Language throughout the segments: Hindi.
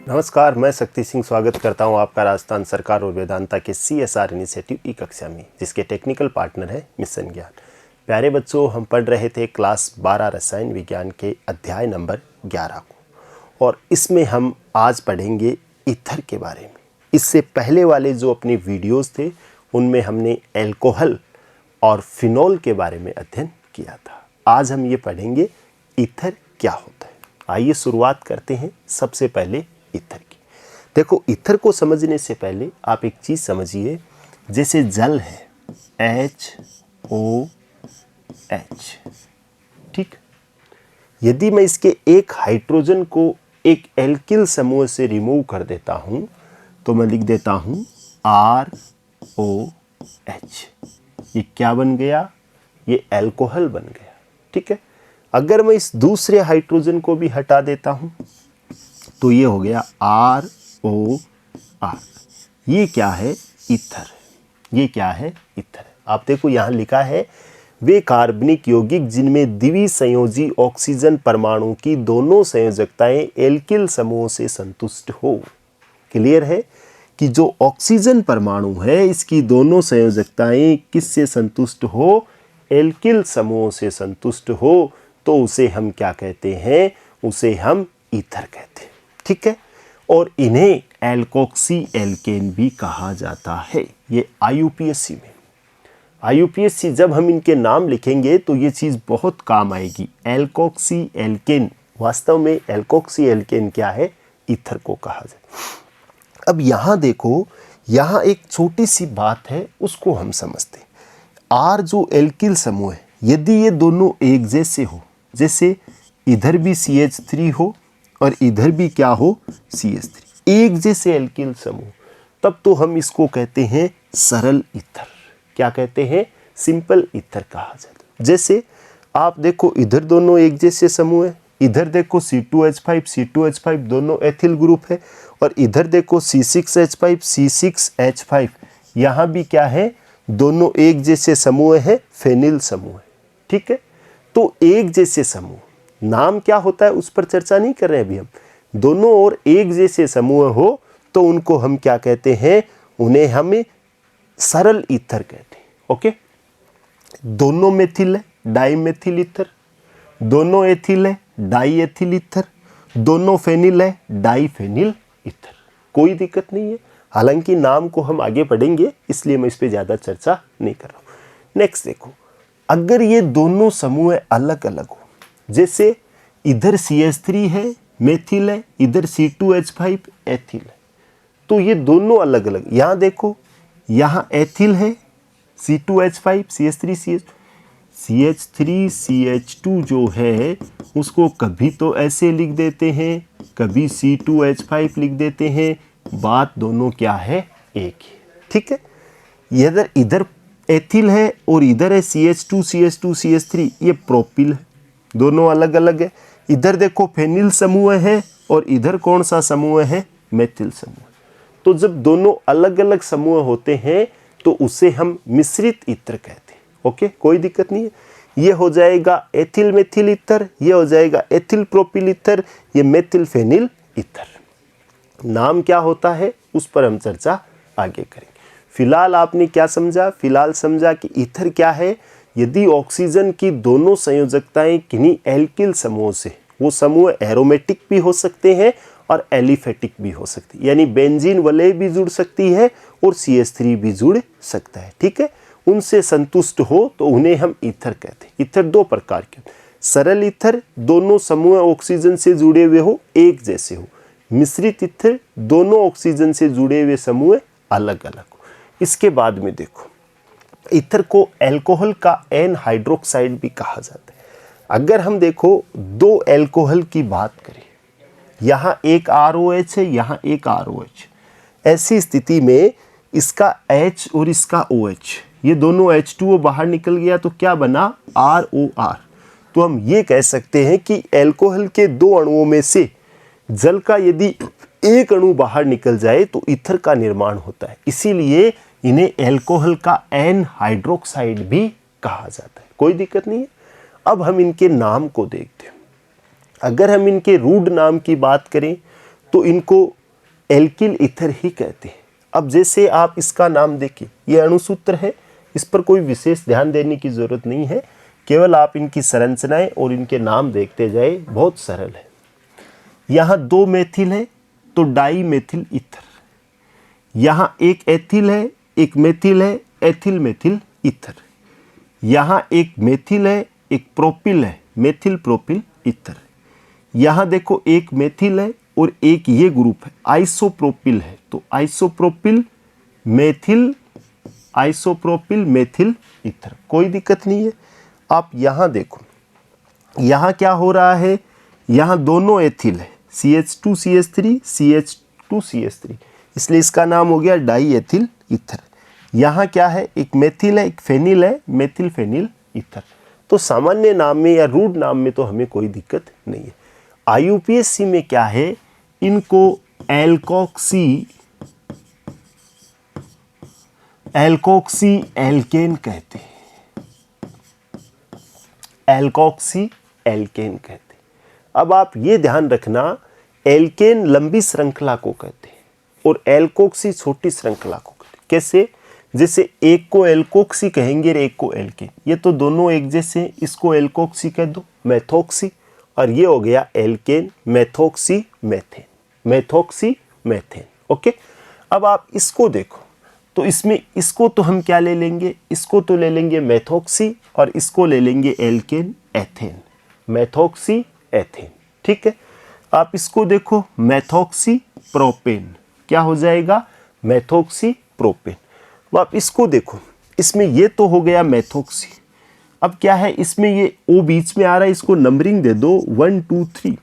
नमस्कार, मैं शक्ति सिंह स्वागत करता हूं आपका राजस्थान सरकार और वेदांता के CSR इनिशिएटिव ई कक्षा में, जिसके टेक्निकल पार्टनर है मिशन ज्ञान। प्यारे बच्चों, हम पढ़ रहे थे क्लास 12 रसायन विज्ञान के अध्याय नंबर 11 को, और इसमें हम आज पढ़ेंगे ईथर के बारे में। इससे पहले वाले जो अपने वीडियोस थे उनमें हमने एल्कोहल और फिनॉल के बारे में अध्ययन किया था। आज हम ये पढ़ेंगे ईथर क्या होता है। आइए शुरुआत करते हैं सबसे पहले ईथर की। देखो, ईथर को समझने से पहले आप एक चीज समझिए। जैसे जल है HOH, ठीक। यदि मैं इसके एक हाइड्रोजन को एक एल्किल समूह से रिमूव कर देता हूं तो मैं लिख देता हूं ROH। ये क्या बन गया? ये एल्कोहल बन गया, ठीक है। अगर मैं इस दूसरे हाइड्रोजन को भी हटा देता हूं तो ये हो गया ROR। ये क्या है? ईथर। ये क्या है? ईथर। आप देखो यहां लिखा है वे कार्बनिक यौगिक जिनमें द्विसंयोजी ऑक्सीजन परमाणु की दोनों संयोजकताएं एल्किल समूहों से संतुष्ट हो। क्लियर है कि जो ऑक्सीजन परमाणु है इसकी दोनों संयोजकताएं किससे संतुष्ट हो? एल्किल समूहों से संतुष्ट हो, तो उसे हम क्या कहते हैं? उसे हम ईथर कहते हैं, ठीक है। और इन्हें एल्कोक्सी एल्केन भी कहा जाता है। ये IUPAC में, IUPAC जब हम इनके नाम लिखेंगे तो ये चीज बहुत काम आएगी। एल्कोक्सी एल्केन, वास्तव में एल्कोक्सी एल्केन क्या है? ईथर को कहा जाए। अब यहां देखो, यहां एक छोटी सी बात है, उसको हम समझते हैं। R जो एल्किल समूह है, यदि ये दोनों एक जैसे हो, जैसे इधर भी CH3 हो और इधर भी क्या हो? CH3, एक जैसे एल्किल समूह, तब तो हम इसको कहते हैं सरल ईथर। क्या कहते हैं? सिंपल ईथर कहा जाता है। जैसे आप देखो, इधर दोनों एक जैसे समूह है, इधर देखो C2H5 दोनों एथिल ग्रुप है, और इधर देखो C6H5 यहां भी क्या है? दोनों एक जैसे समूह है, फेनिल समूह है, ठीक है। तो एक जैसे समूह, नाम क्या होता है उस पर चर्चा नहीं कर रहे अभी हम। दोनों और एक जैसे समूह हो तो उनको हम क्या कहते हैं? उन्हें हम सरल ईथर कहते हैं, ओके। दोनों मेथिल है, डाइमेथिल ईथर। दोनों एथिल है, डाई एथिल ईथर। दोनों फेनिल है, डाई फेनिल ईथर। कोई दिक्कत नहीं है। हालांकि नाम को हम आगे पढ़ेंगे, इसलिए मैं इस पर ज्यादा चर्चा नहीं कर रहा हूं। नेक्स्ट देखो, अगर ये दोनों समूह अलग अलग हो, जैसे इधर CH3 है, मेथिल है, इधर C2H5 एथिल है, तो ये दोनों अलग अलग। यहां देखो, यहां एथिल है, C2H5 CH3 CH2 जो है उसको कभी तो ऐसे लिख देते हैं, कभी C2H5 लिख देते हैं। बात दोनों क्या है? एक ही, ठीक है। इधर इधर एथिल है और इधर है CH3, ये प्रोपिल है, दोनों अलग अलग है। इधर देखो फेनिल समूह है और इधर कौन सा समूह है? मेथिल समूह। तो जब दोनों अलग अलग समूह होते हैं तो उसे हम मिश्रित ईथर कहते हैं, ओके। कोई दिक्कत नहीं है। ये हो जाएगा एथिल मेथिल ईथर, ये हो जाएगा एथिल प्रोपिल ईथर, ये मेथिल फेनिल ईथर। नाम क्या होता है उस पर हम चर्चा आगे करेंगे। फिलहाल आपने क्या समझा? फिलहाल समझा कि ईथर क्या है? यदि ऑक्सीजन की दोनों संयोजकताएं किन्हीं एल्किल समूह से, वो समूह एरोमेटिक भी हो सकते हैं और एलिफेटिक भी हो सकती है, यानी बेंजीन वलय भी जुड़ सकती है और CH3 भी जुड़ सकता है, ठीक है। उनसे संतुष्ट हो तो उन्हें हम ईथर कहते हैं। ईथर दो प्रकार के, सरल ईथर, दोनों समूह ऑक्सीजन से जुड़े हुए हो, एक जैसे हो। मिश्रित ईथर, दोनों ऑक्सीजन से जुड़े हुए समूह अलग अलग हो। इसके बाद में देखो, ईथर को एल्कोहल का एन हाइड्रोक्साइड भी कहा जाता है। अगर हम देखो दो एल्कोहल की बात करें, यहाँ एक ROH है, यहाँ एक ROH, ऐसी स्थिति में इसका H और इसका OH, ये दोनों H2O बाहर निकल गया तो क्या बना? ROR। तो हम ये कह सकते हैं कि एल्कोहल के दो अणुओं में से जल का यदि एक अणु बाहर निकल जाए तो ईथर का निर्माण होता है। इसीलिए इन्हें एल्कोहल का एन हाइड्रोक्साइड भी कहा जाता है। कोई दिक्कत नहीं है। अब हम इनके नाम को देखते हैं। अगर हम इनके रूट नाम की बात करें तो इनको एल्किल ईथर ही कहते हैं। अब जैसे आप इसका नाम देखें, ये अणुसूत्र है, इस पर कोई विशेष ध्यान देने की ज़रूरत नहीं है, केवल आप इनकी संरचनाएं और इनके नाम देखते जाए, बहुत सरल है। यहाँ 2 मेथिल है तो डाई मेथिल ईथर, यहाँ एक एथिल है, एक मेथिल है, एथिल मेथिल ईथर, यहाँ एक मेथिल है, एक प्रोपिल है, मेथिल प्रोपिल ईथर, यहाँ देखो एक मेथिल है और एक ये ग्रुप है आइसोप्रोपिल है, तो आइसोप्रोपिल मेथिल ईथर, कोई दिक्कत नहीं है। आप यहाँ देखो, यहाँ क्या हो रहा है, यहाँ दोनों एथिल है, CH2CH3 CH2CH3, इसलिए इसका नाम हो गया डाई एथिल ईथर। यहाँ क्या है, एक मेथिल है, एक फेनिल है, मेथिल फेनिल ईथर। तो सामान्य नाम में या रूट नाम में तो हमें कोई दिक्कत नहीं है। IUPAC में क्या है, इनको एल्कोक्सी एल्केन कहते हैं, एल्कोक्सी एल्केन कहते हैं। अब आप ये ध्यान रखना, एल्केन लंबी श्रृंखला को कहते हैं और एल्कोक्सी छोटी श्रृंखला को कहते हैं। कैसे, जैसे एक को एल्कोक्सी कहेंगे और एक को एल्केन, ये तो दोनों एक जैसे हैं, इसको एल्कोक्सी कह दो, मेथोक्सी, और ये हो गया alkane, methoxy methane, methoxy methane. Okay, अब आप इसको देखो, तो इसमें इसको तो हम क्या ले लेंगे, इसको तो ले लेंगे मेथोक्सी और इसको ले लेंगे एल्केन एथेन, मेथोक्सी एथेन। ठीक है, आप इसको देखो, मेथोक्सी प्रोपेन, क्या हो जाएगा, मेथोक्सी प्रोपेन। अब आप इसको देखो, इसमें ये तो हो गया मेथोक्सी, अब क्या है, इसमें ये O बीच में आ रहा है, इसको नंबरिंग दे दो 1 2 3,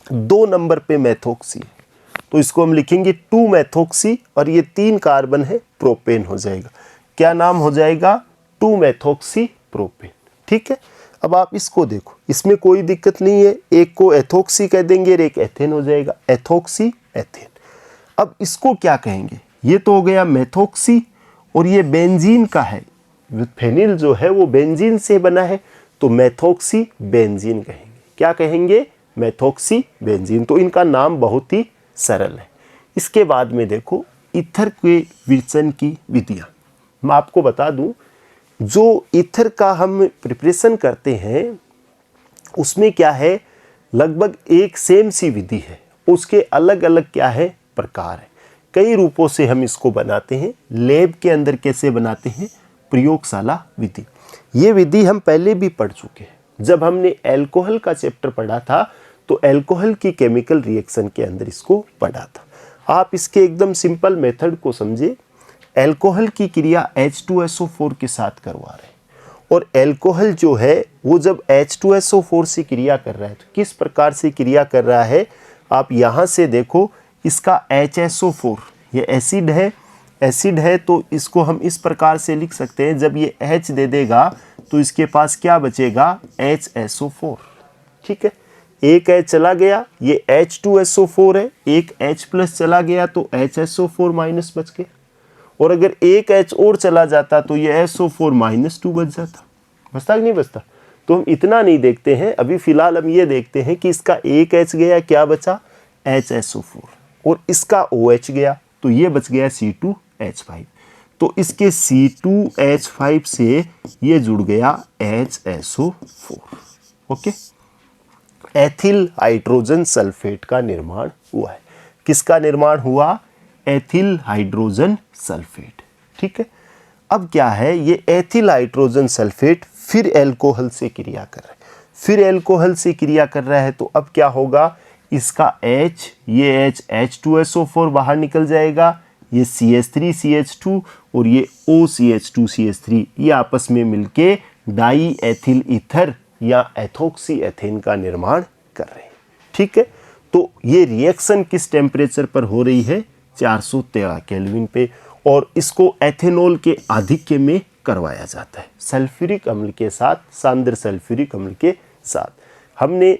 2 नंबर पे मेथोक्सी, तो इसको हम लिखेंगे 2 मेथोक्सी और ये 3 कार्बन है, प्रोपेन हो जाएगा। क्या नाम हो जाएगा, 2 मेथोक्सी प्रोपेन। ठीक है, अब आप इसको देखो, इसमें कोई दिक्कत नहीं है, एक को एथोक्सी कह देंगे और एक एथेन हो जाएगा, एथोक्सी एथेन। अब इसको क्या कहेंगे, ये तो हो गया मेथोक्सी और ये बेंजीन का है, फेनिल जो है वो बेंजीन से बना है, तो मेथोक्सी बेंजीन कहेंगे। क्या कहेंगे, मेथोक्सी बेंजीन। तो इनका नाम बहुत ही सरल है। इसके बाद में देखो ईथर के विचलन की विधियाँ। मैं आपको बता दूं, जो ईथर का हम प्रिपरेशन करते हैं उसमें क्या है, लगभग एक सेम सी विधि है, उसके अलग अलग क्या है, प्रकार है। कई रूपों से हम इसको बनाते हैं। लैब के अंदर कैसे बनाते हैं, प्रयोगशाला विधि। ये विधि हम पहले भी पढ़ चुके हैं। जब हमने एल्कोहल का चैप्टर पढ़ा था तो एल्कोहल की केमिकल रिएक्शन के अंदर इसको पढ़ा था। आप इसके एकदम सिंपल मेथड को समझे। एल्कोहल की क्रिया H2SO4 के साथ करवा रहे हैं और एल्कोहल जो है वो जब H2SO4 से क्रिया कर रहा है तो किस प्रकार से क्रिया कर रहा है, आप यहाँ से देखो, इसका HSO4 ये एसिड है तो इसको हम इस प्रकार से लिख सकते हैं, जब ये H दे देगा तो इसके पास क्या बचेगा, HSO4। ठीक है, एक H चला गया, ये H2SO4 है, एक H प्लस चला गया तो HSO4 माइनस बच गया, और अगर एक H और चला जाता तो ये SO4 -2 बच जाता। बचता कि नहीं बचता? तो हम इतना नहीं देखते हैं, अभी फिलहाल हम ये देखते हैं कि इसका एक H गया, क्या बचा, HSO4, और इसका OH गया तो ये बच गया C2H5, तो इसके C2H5 से ये जुड़ गया HSO4। Okay, ethyl hydrogen sulphate का निर्माण हुआ है। किसका निर्माण हुआ, एथिल हाइड्रोजन सल्फेट। ठीक है, अब क्या है, ये एथिल हाइड्रोजन सल्फेट फिर एल्कोहल से क्रिया कर रहा है, फिर एल्कोहल से क्रिया कर रहा है, तो अब क्या होगा, इसका H, ये H H2SO4 बाहर निकल जाएगा, ये CH3CH2 और ये OCH2CH3 ये आपस में मिलके डाई एथिल ईथर या एथोक्सी एथेन का निर्माण कर रहे हैं। ठीक है, तो ये रिएक्शन किस टेम्परेचर पर हो रही है, 413 केल्विन पे, और इसको एथेनॉल के आधिक्य में करवाया जाता है, सल्फ्यूरिक अम्ल के साथ, सांद्र सल्फ्यूरिक अम्ल के साथ। हमने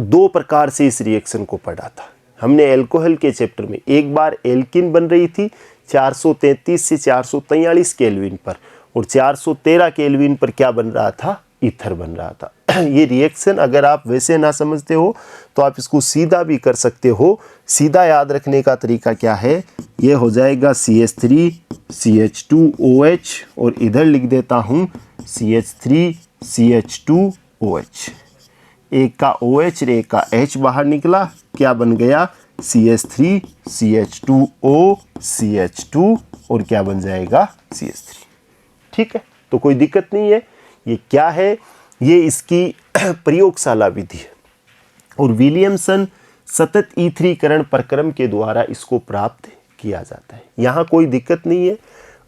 2 प्रकार से इस रिएक्शन को पढ़ा था। हमने एल्कोहल के चैप्टर में एक बार एल्किन बन रही थी 433 से 443 केल्विन पर, और 413 केल्विन पर क्या बन रहा था, ईथर बन रहा था। ये रिएक्शन अगर आप वैसे ना समझते हो तो आप इसको सीधा भी कर सकते हो। सीधा याद रखने का तरीका क्या है, ये हो जाएगा CH3 CH2OH और इधर लिख देता हूँ CH3 CH2OH। एक का OH और एक का H बाहर निकला, क्या बन गया CH3 CH2O CH2 और क्या बन जाएगा CH3। ठीक है, तो कोई दिक्कत नहीं है। ये क्या है, ये इसकी प्रयोगशाला विधि है और विलियमसन सतत ईथरीकरण प्रक्रम के द्वारा इसको प्राप्त किया जाता है। यहाँ कोई दिक्कत नहीं है।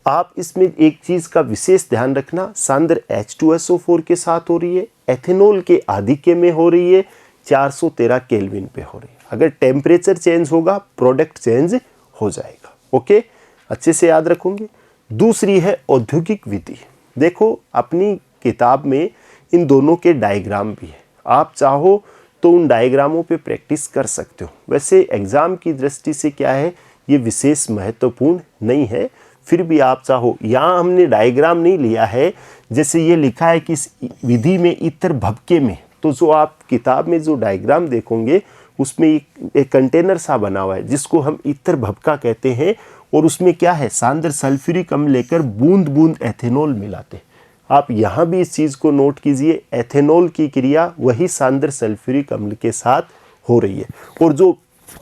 आप इसमें एक चीज़ का विशेष ध्यान रखना, सांद्र H2SO4 के साथ हो रही है, एथेनॉल के आधिक्य में हो रही है, 413 केल्विन पे हो रही है। अगर टेम्परेचर चेंज होगा प्रोडक्ट चेंज हो जाएगा। ओके, अच्छे से याद रखोगे। दूसरी है औद्योगिक विधि। देखो अपनी किताब में इन दोनों के डायग्राम भी है, आप चाहो तो उन डायग्रामों पे प्रैक्टिस कर सकते हो। वैसे एग्ज़ाम की दृष्टि से क्या है, ये विशेष महत्वपूर्ण नहीं है, फिर भी आप चाहो, यहाँ हमने डायग्राम नहीं लिया है। जैसे ये लिखा है कि इस विधि में ईथर भभके में, तो जो आप किताब में जो डायग्राम देखोगे उसमें एक कंटेनर सा बना हुआ है जिसको हम ईथर भभका कहते हैं और उसमें क्या है, सांद्र सल्फ्यूरिक अम्ल लेकर बूंद बूंद एथेनॉल मिलाते हैं। आप यहाँ भी इस चीज़ को नोट कीजिए, एथेनॉल की क्रिया वही सांद्र सल्फ्यूरिक अम्ल के साथ हो रही है और जो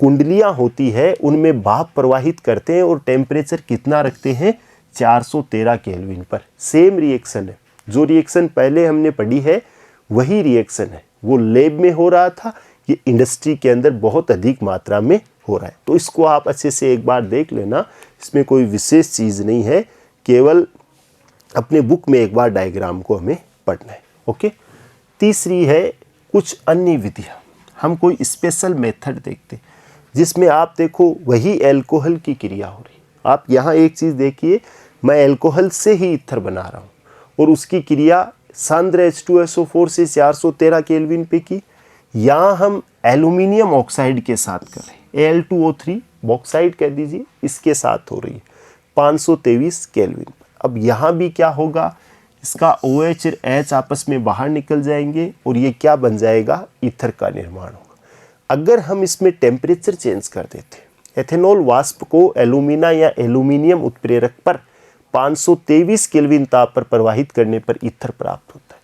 कुंडलियाँ होती है उनमें भाप प्रवाहित करते हैं और टेम्परेचर कितना रखते हैं, 413 केल्विन पर। सेम रिएक्शन है, जो रिएक्शन पहले हमने पढ़ी है वही रिएक्शन है। वो लैब में हो रहा था, ये इंडस्ट्री के अंदर बहुत अधिक मात्रा में हो रहा है। तो इसको आप अच्छे से एक बार देख लेना, इसमें कोई विशेष चीज़ नहीं है, केवल अपने बुक में एक बार डायग्राम को हमें पढ़ना है। ओके, तीसरी है कुछ अन्य विधियाँ। हम कोई स्पेशल मेथड देखते जिसमें आप देखो वही एल्कोहल की क्रिया हो रही। आप यहाँ एक चीज़ देखिए, मैं एल्कोहल से ही ईथर बना रहा हूँ और उसकी क्रिया सांद्र H2SO4 से 413 केल्विन पे की। यहाँ हम एल्यूमिनियम ऑक्साइड के साथ कर रहे हैं, Al2O3 बॉक्साइड कह दीजिए, इसके साथ हो रही है 523 केल्विन। अब यहाँ भी क्या होगा, इसका OH और H आपस में बाहर निकल जाएंगे और ये क्या बन जाएगा, ईथर का निर्माण होगा। अगर हम इसमें टेम्परेचर चेंज कर देते, एथेनॉल वाष्प को एल्यूमिना या एल्यूमिनियम उत्प्रेरक पर 523 केल्विन ताप पर प्रवाहित करने पर ईथर प्राप्त होता है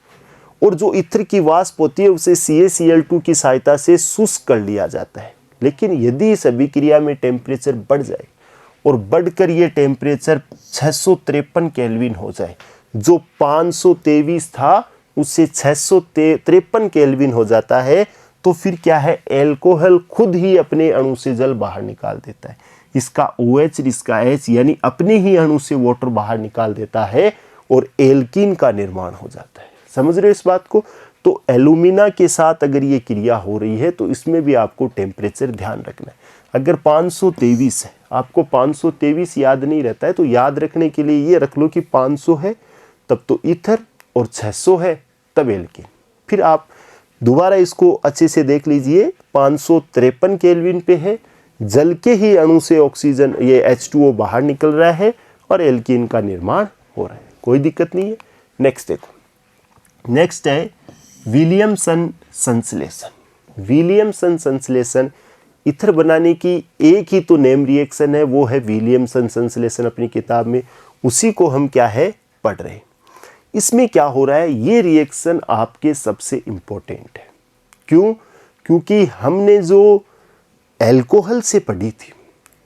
और जो ईथर की वाष्प होती है उसे CaCl2 की सहायता से शुष्क कर लिया जाता है। लेकिन यदि इस अभिक्रिया में टेम्परेचर बढ़ जाए और बढ़कर ये टेम्परेचर 653 केल्विन हो जाए, जो 523 था उससे 653 केल्विन हो जाता है, तो फिर क्या है, एल्कोहल खुद ही अपने अणु से जल बाहर निकाल देता है। इसका OH इसका H यानी अपने ही अणु से वाटर बाहर निकाल देता है और एल्कीन का निर्माण हो जाता है। समझ रहे हो इस बात को। तो एल्यूमिना के साथ अगर ये क्रिया हो रही है तो इसमें भी आपको टेम्परेचर ध्यान रखना है। अगर 523 है, आपको 523 याद नहीं रहता है तो याद रखने के लिए ये रख लो कि 500 है तब तो ईथर और 600 है तब एल्कीन। फिर आप दोबारा इसको अच्छे से देख लीजिए, 553 केल्विन पे है, जल के ही अणु से ऑक्सीजन ये H2O बाहर निकल रहा है और एल्कीन का निर्माण हो रहा है, कोई दिक्कत नहीं है। नेक्स्ट देखो, नेक्स्ट है विलियमसन संश्लेषण। विलियमसन संश्लेषण ईथर बनाने की एक ही तो नेम रिएक्शन है, वो है विलियमसन संश्लेषण। अपनी किताब में उसी को हम क्या है पढ़ रहे हैं। इसमें क्या हो रहा है, ये रिएक्शन आपके सबसे इम्पोर्टेंट है। क्यों? क्योंकि हमने जो एल्कोहल से पढ़ी थी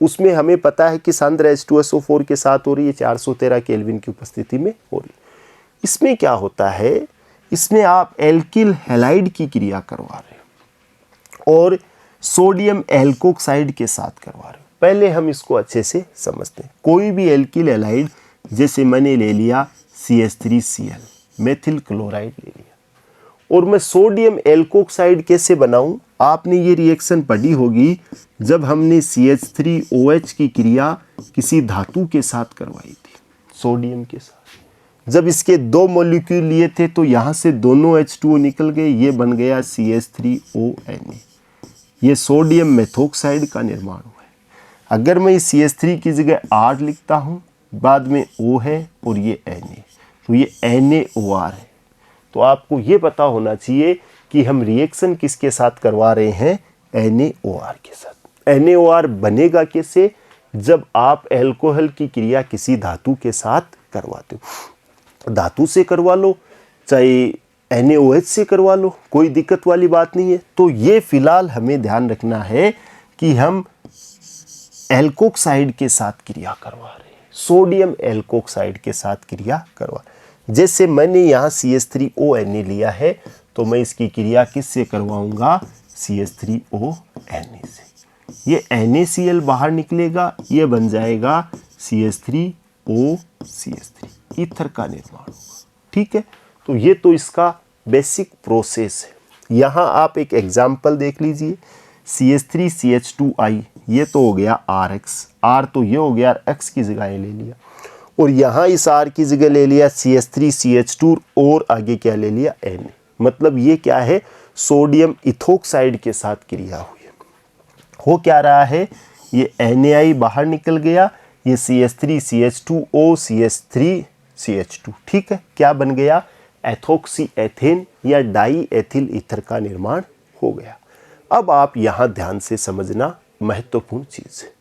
उसमें हमें पता है कि सांद्र H2SO4 के साथ हो रही है, 413 केल्विन की उपस्थिति में हो रही है। इसमें क्या होता है, इसमें आप एल्किल हैलाइड की क्रिया करवा रहे हो और सोडियम एल्कोक्साइड के साथ करवा रहे हो। पहले हम इसको अच्छे से समझते हैं। कोई भी एल्किल हैलाइड, जैसे मैंने ले लिया CH3Cl, मेथिल क्लोराइड ले लिया, और मैं सोडियम एल्कोक्साइड कैसे बनाऊं, आपने ये रिएक्शन पढ़ी होगी जब हमने CH3OH की क्रिया किसी धातु के साथ करवाई थी, सोडियम के साथ। जब इसके 2 मॉलिक्यूल लिए थे तो यहाँ से दोनों H2O निकल गए, ये बन गया CH3ONa। ये सोडियम मेथोक्साइड का निर्माण हुआ है। अगर मैं इस CH3 की जगह R लिखता हूँ, बाद में O है और ये Na, तो ये NaOR है। तो आपको ये पता होना चाहिए कि हम रिएक्शन किसके साथ करवा रहे हैं, NaOR के साथ। NaOR बनेगा कैसे, जब आप एल्कोहल की क्रिया किसी धातु के साथ करवाते हो। धातु से करवा लो चाहे NaOH से करवा लो, कोई दिक्कत वाली बात नहीं है। तो ये फिलहाल हमें ध्यान रखना है कि हम एल्कोक्साइड के साथ क्रिया करवा रहे हैं, सोडियम एल्कोक्साइड के साथ क्रिया करवा। जैसे मैंने यहाँ CH3ONa लिया है तो मैं इसकी क्रिया किससे करवाऊंगा, CH3ONa से। ये NaCl बाहर निकलेगा, ये बन जाएगा CH3OCH3, ईथर का निर्माण होगा। ठीक है, तो ये तो इसका बेसिक प्रोसेस है। यहाँ आप एक एग्जाम्पल देख लीजिए, CH3CH2I, ये तो हो गया RX, R तो ये हो गया, X की जगह ले लिया, और यहाँ इस R की जगह ले लिया CH3CH2 और आगे क्या ले लिया, Na। मतलब ये क्या है, सोडियम इथोक्साइड के साथ क्रिया हुई है। हो क्या रहा है, ये NaI बाहर निकल गया, ये CH3CH2O CH3CH2, ठीक है, क्या बन गया, एथोक्सी एथेन या डाई एथिल ईथर का निर्माण हो गया। अब आप यहाँ ध्यान से समझना, महत्वपूर्ण चीज़ है।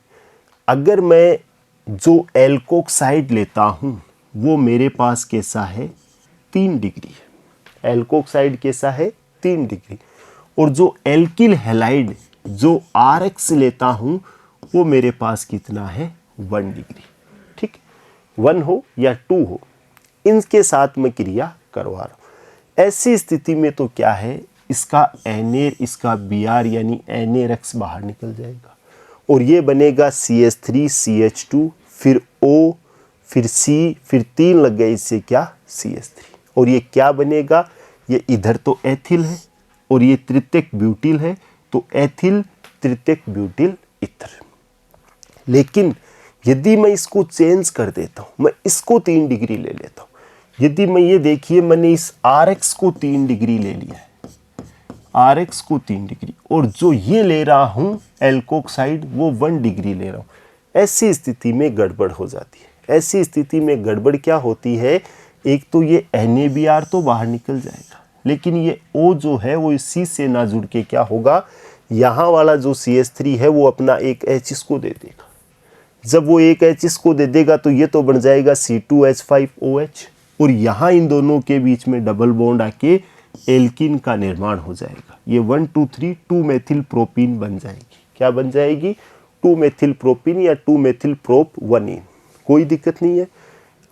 अगर मैं जो एल्कोक्साइड लेता हूँ वो मेरे पास कैसा है, 3 डिग्री है। एल्कोक्साइड कैसा है, 3 डिग्री। और जो एल्किल हैलाइड जो RX लेता हूँ वो मेरे पास कितना है, 1 डिग्री। ठीक, 1 हो या 2 हो, इनके साथ मैं क्रिया करवा रहा हूँ। ऐसी स्थिति में तो क्या है, इसका Na, इसका Br यानी NaRX बाहर निकल जाएगा और ये बनेगा CH3CH2, फिर O, फिर C, फिर 3 लग गए इससे क्या, CH3। और ये क्या बनेगा, ये इधर तो एथिल है और ये तृतीयक ब्यूटिल है, तो एथिल तृतीयक ब्यूटिल ईथर। लेकिन यदि मैं इसको चेंज कर देता हूँ, मैं इसको 3 डिग्री ले लेता हूँ, यदि मैं ये देखिए मैंने इस RX को 3 डिग्री ले लिया है, RX को 3 डिग्री, और जो ये ले रहा हूँ एल्कोक्साइड वो 1 डिग्री ले रहा हूँ, ऐसी स्थिति में गड़बड़ हो जाती है। ऐसी स्थिति में गड़बड़ क्या होती है, एक तो ये NaBr तो बाहर निकल जाएगा, लेकिन ये O जो है वो इस C से ना जुड़ के क्या होगा, यहाँ वाला जो CH3 है वो अपना एक H इसको दे देगा। जब वो एक H इसको दे देगा तो ये तो बन जाएगा C2H5OH, और यहाँ इन दोनों के बीच में डबल बॉन्ड आके एल्कीन का निर्माण हो जाएगा। ये 1 2 3 2 मेथिल प्रोपीन बन जाएगी। क्या बन जाएगी, 2 मेथिल प्रोपीन या 2 मेथिल प्रोप 1इन। कोई दिक्कत नहीं है,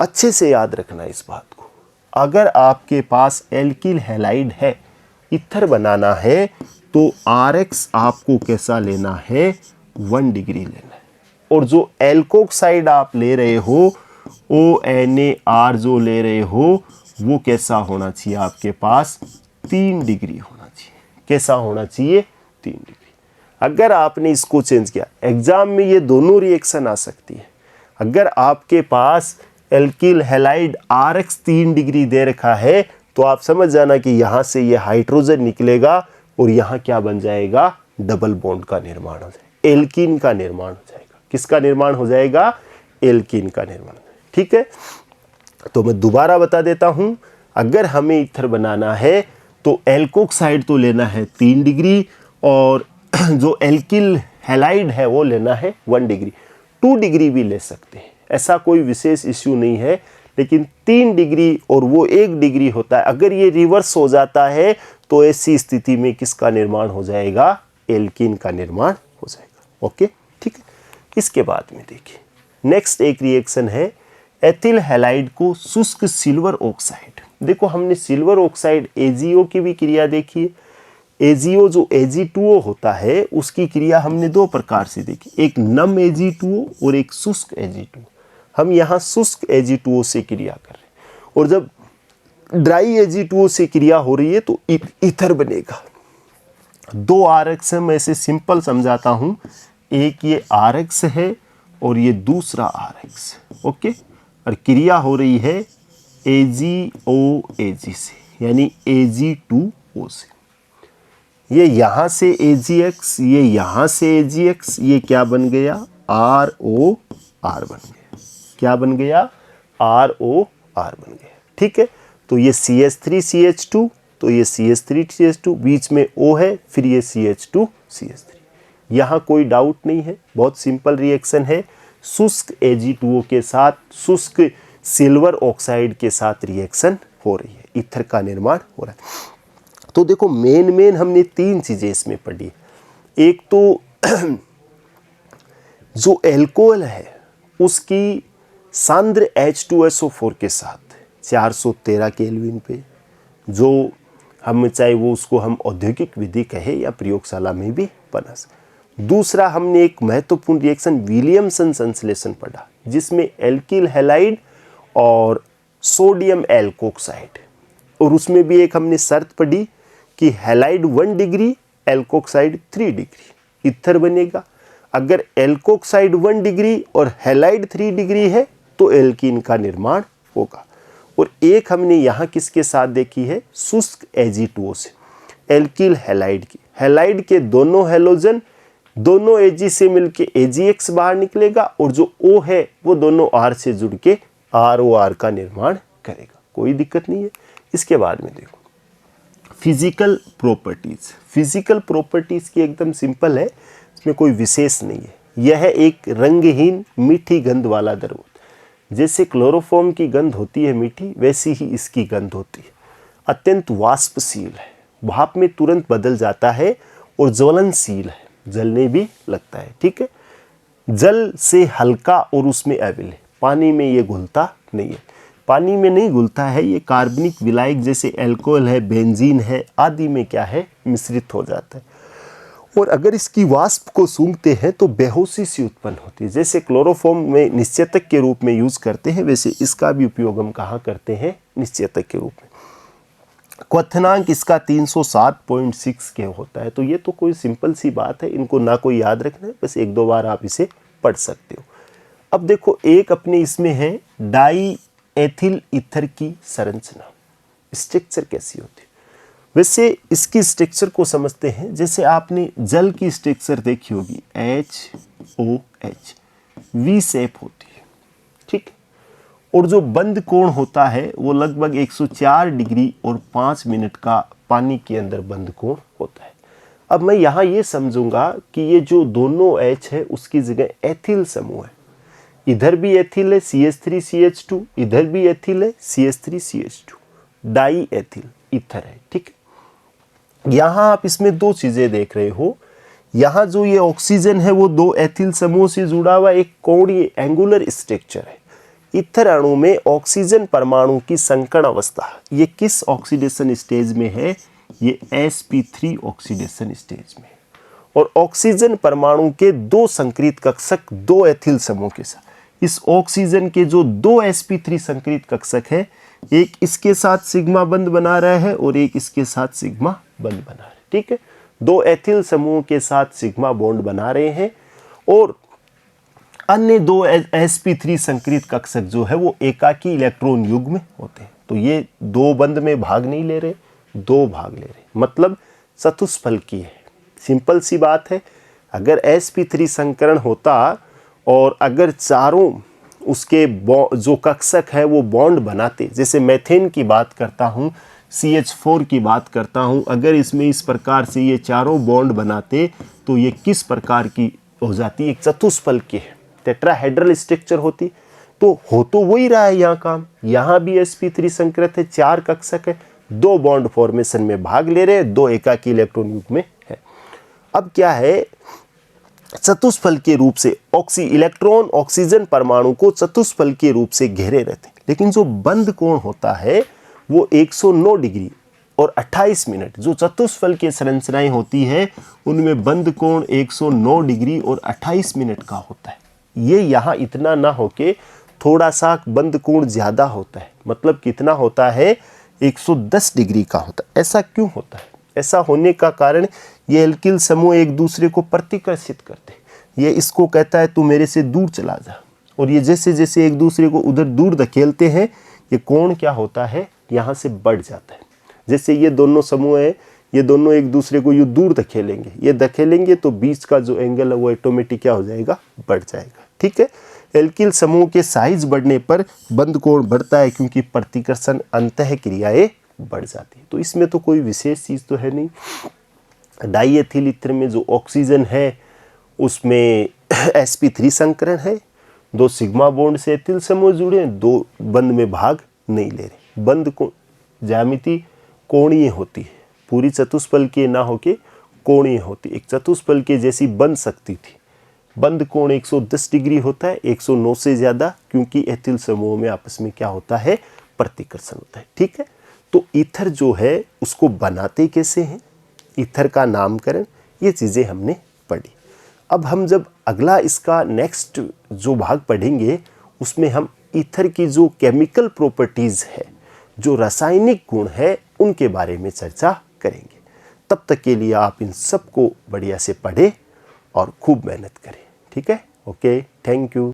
अच्छे से याद रखना इस बात को। अगर आपके पास एल्किल हैलाइड है, ईथर बनाना है, तो RX आपको कैसा लेना है, 1 डिग्री लेना है। और जो एल्कोक्साइड आप ले रहे हो, ONaR जो ले रहे हो, वो कैसा होना चाहिए, आपके पास 3 डिग्री होना चाहिए। कैसा होना चाहिए, 3 डिग्री। अगर आपने इसको चेंज किया, एग्जाम में ये दोनों रिएक्शन आ सकती है। अगर आपके पास एल्किल हैलाइड RX 3 डिग्री दे रखा है तो आप समझ जाना कि यहाँ से ये हाइड्रोजन निकलेगा और यहाँ क्या बन जाएगा, डबल बॉन्ड का निर्माण हो जाएगा, एल्कीन का निर्माण हो जाएगा। किसका निर्माण हो जाएगा, एल्कीन का निर्माण। ठीक है, तो मैं दोबारा बता देता हूँ, अगर हमें ईथर बनाना है तो एल्कोक्साइड तो लेना है 3 डिग्री, और जो एल्किल हैलाइड है वो लेना है 1 डिग्री। 2 डिग्री भी ले सकते हैं, ऐसा कोई विशेष इश्यू नहीं है, लेकिन 3 डिग्री और वो 1 डिग्री होता है। अगर ये रिवर्स हो जाता है तो ऐसी स्थिति में किसका निर्माण हो जाएगा, एल्कीन का निर्माण हो जाएगा। ओके, ठीक है। इसके बाद में देखिए नेक्स्ट एक रिएक्शन है एथिल हैलाइड को शुष्क सिल्वर ऑक्साइड। देखो हमने सिल्वर ऑक्साइड AgO की भी क्रिया देखी है। AgO जो Ag2O होता है उसकी क्रिया हमने 2 प्रकार से देखी, एक नम Ag2O और एक शुष्क Ag2O। हम यहाँ शुष्क Ag2O से क्रिया कर रहे हैं, और जब ड्राई Ag2O से क्रिया हो रही है तो ईथर बनेगा। 2 RX है, मैं इसे सिंपल समझाता हूँ, एक ये RX है और ये दूसरा RX। ओके, और क्रिया हो रही है AgO-Ag से, यानी Ag2O से। ये यहाँ से AgX, ये यहाँ से AgX, ये क्या बन गया, ROR बन गया। क्या बन गया, ROR बन गया। ठीक है, तो ये CH3CH2, तो ये CH3CH2, बीच में O है, फिर ये CH2CH3। यहाँ कोई डाउट नहीं है, बहुत सिंपल रिएक्शन है। शुष्क Ag2O के साथ शुष्क सिल्वर ऑक्साइड के साथ रिएक्शन हो रही है, ईथर का निर्माण हो रहा है। तो देखो मेन हमने 3 चीज़ें इसमें पढ़ी। एक तो जो एल्कोहल है उसकी सांद्र H2SO4 के साथ 413 केल्विन पे, जो हम चाहे वो उसको हम औद्योगिक विधि कहे या प्रयोगशाला में भी बना सकते। दूसरा हमने एक महत्वपूर्ण रिएक्शन विलियमसन संश्लेषण पढ़ा, जिसमें एल्किल हैलाइड और सोडियम एल्कोक्साइड, और उसमें भी एक हमने शर्त पढ़ी कि halide 1 degree, alkoxide 3 degree ether बनेगा। अगर एल्कोक्साइड 1 डिग्री और हैलाइड 3 डिग्री है तो एल्कीन का निर्माण होगा। और एक हमने यहाँ किसके साथ देखी है, शुष्क Ag2O से, एल्किल हैलाइड की। हैलाइड के दोनों हैलोजन दोनों Ag से मिलके AgX बाहर निकलेगा, और जो O है वो दोनों R से जुड़ के ROR का निर्माण करेगा, कोई दिक्कत नहीं है। इसके बाद में देखो फिजिकल प्रॉपर्टीज। फिजिकल प्रॉपर्टीज की एकदम सिंपल है, इसमें कोई विशेष नहीं है। यह एक रंगहीन मीठी गंध वाला द्रव होता है। जैसे क्लोरोफॉर्म की गंध होती है मीठी, वैसी ही इसकी गंध होती है। अत्यंत वाष्पशील है, भाप में तुरंत बदल जाता है, और ज्वलनशील है, जलने भी लगता है। ठीक है, जल से हल्का और उसमें अविल है, पानी में ये घुलता नहीं है। पानी में नहीं घुलता है, ये कार्बनिक विलायक जैसे अल्कोहल है, बेंजीन है आदि में क्या है, मिश्रित हो जाता है। और अगर इसकी वाष्प को सूंघते हैं तो बेहोशी सी उत्पन्न होती है। जैसे क्लोरोफॉर्म में निश्चेतक के रूप में यूज करते हैं, वैसे इसका भी उपयोग हम कहाँ करते हैं, निश्चेतक के रूप में। क्वथनांक इसका 307.6 के होता है। तो ये तो कोई सिंपल सी बात है, इनको ना कोई याद रखना है, बस 1-2 बार आप इसे पढ़ सकते हो। अब देखो एक अपने इसमें है डाई एथिल ईथर की संरचना, स्ट्रक्चर कैसी होती है। वैसे इसकी स्ट्रक्चर को समझते हैं, जैसे आपने जल की स्ट्रक्चर देखी होगी, HOH V शेप होती है, ठीक। और जो बंद कोण होता है वो लगभग 104 डिग्री और 5 मिनट का पानी के अंदर बंद कोण होता है। अब मैं यहाँ ये समझूंगा कि ये जो दोनों H है उसकी जगह एथिल समूह है। इधर भी एथिल है CH3CH2, इधर भी एथिल है CH3CH2, डाई एथिल ईथर है, ठीक। यहाँ आप इसमें 2 चीजें देख रहे हो। यहाँ जो ये ऑक्सीजन है वो 2 एथिल समूह से जुड़ा हुआ एक कोणीय एंगुलर स्ट्रक्चर है। ईथर अणु में ऑक्सीजन परमाणु की संकर्ण अवस्था, ये किस ऑक्सीडेशन स्टेज में है, ये sp3 ऑक्सीडेशन स्टेज में। और ऑक्सीजन परमाणु के 2 संक्रित कक्षक 2 एथिल समूह के साथ, इस ऑक्सीजन के जो 2 sp3 संक्रित कक्षक है, एक इसके साथ सिग्मा बंध बना रहा है और एक इसके साथ सिग्मा बंध बना रहा है, ठीक है। 2 एथिल समूह के साथ सिग्मा बॉन्ड बना रहे हैं, और अन्य 2 sp3 संक्रित कक्षक जो है वो एकाकी इलेक्ट्रॉन युग्म होते हैं। तो ये 2 बंध में भाग नहीं ले रहे, 2 भाग ले रहे, मतलब चतुष्फलकीय है। सिंपल सी बात है, अगर sp3 संकरण होता और अगर चारों उसके जो कक्षक है वो बॉन्ड बनाते, जैसे मेथेन की बात करता हूँ, CH4 की बात करता हूँ, अगर इसमें इस प्रकार से ये चारों बॉन्ड बनाते तो ये किस प्रकार की हो जाती, एक चतुष्फलकीय है, टेट्राहेड्रल स्ट्रक्चर होती। तो हो तो वही रहा है यहाँ काम, यहाँ भी sp3 संकृत है, 4 कक्षक है, 2 बॉन्ड फॉर्मेशन में भाग ले रहे, 2 एकाकी इलेक्ट्रॉन युग्म में है। अब क्या है, चतुष्फलकीय रूप से इलेक्ट्रॉन ऑक्सीजन परमाणु को चतुष्फलकीय रूप से घेरे रहते हैं, लेकिन जो बंद कोण होता है वो 109 डिग्री और 28 मिनट, जो चतुष्फलकीय संरचनाएं होती है उनमें बंद कोण 109 डिग्री और 28 मिनट का होता है। ये यहाँ इतना ना होके थोड़ा सा बंद कोण ज्यादा होता है, मतलब कितना होता है, 110 डिग्री का होता है। ऐसा क्यों होता है? ऐसा होने का कारण, ये एल्किल समूह एक दूसरे को प्रतिकर्षित करते हैं। ये इसको कहता है तू मेरे से दूर चला जा, और ये जैसे जैसे एक दूसरे को उधर दूर धकेलते हैं, ये कोण क्या होता है, यहाँ से बढ़ जाता है। जैसे ये दोनों समूह है, ये दोनों एक दूसरे को यूँ दूर धकेलेंगे, ये धकेलेंगे तो बीच का जो एंगल है वो ऑटोमेटिक क्या हो जाएगा, बढ़ जाएगा, ठीक है। एल्किल समूह के साइज बढ़ने पर बंध कोण बढ़ता है क्योंकि प्रतिकर्षण अंतः क्रियाएं बढ़ जाती है। तो इसमें तो कोई विशेष चीज़ तो है नहीं। डाईएथिल ईथर में जो ऑक्सीजन है उसमें sp3 संकरण है, 2 सिग्मा बॉन्ड से एथिल समूह जुड़े हैं, 2 बंध में भाग नहीं ले रहे। बंध को ज्यामिति कोणीय होती है, पूरी चतुष्फलकीय ना होके कोणीय होती, एक चतुष्फलकीय जैसी बन सकती थी। बंध कोण 110 डिग्री होता है, 109 से ज़्यादा, क्योंकि एथिल समूह में आपस में क्या होता है, प्रतिकर्षण होता है। ठीक है, तो ईथर जो है उसको बनाते कैसे हैं, ईथर का नामकरण, ये चीज़ें हमने पढ़ी। अब हम जब अगला इसका नेक्स्ट जो भाग पढ़ेंगे उसमें हम ईथर की जो केमिकल प्रॉपर्टीज़ है, जो रासायनिक गुण है, उनके बारे में चर्चा करेंगे। तब तक के लिए आप इन सबको बढ़िया से पढ़ें और खूब मेहनत करें। ठीक है, ओके, थैंक यू।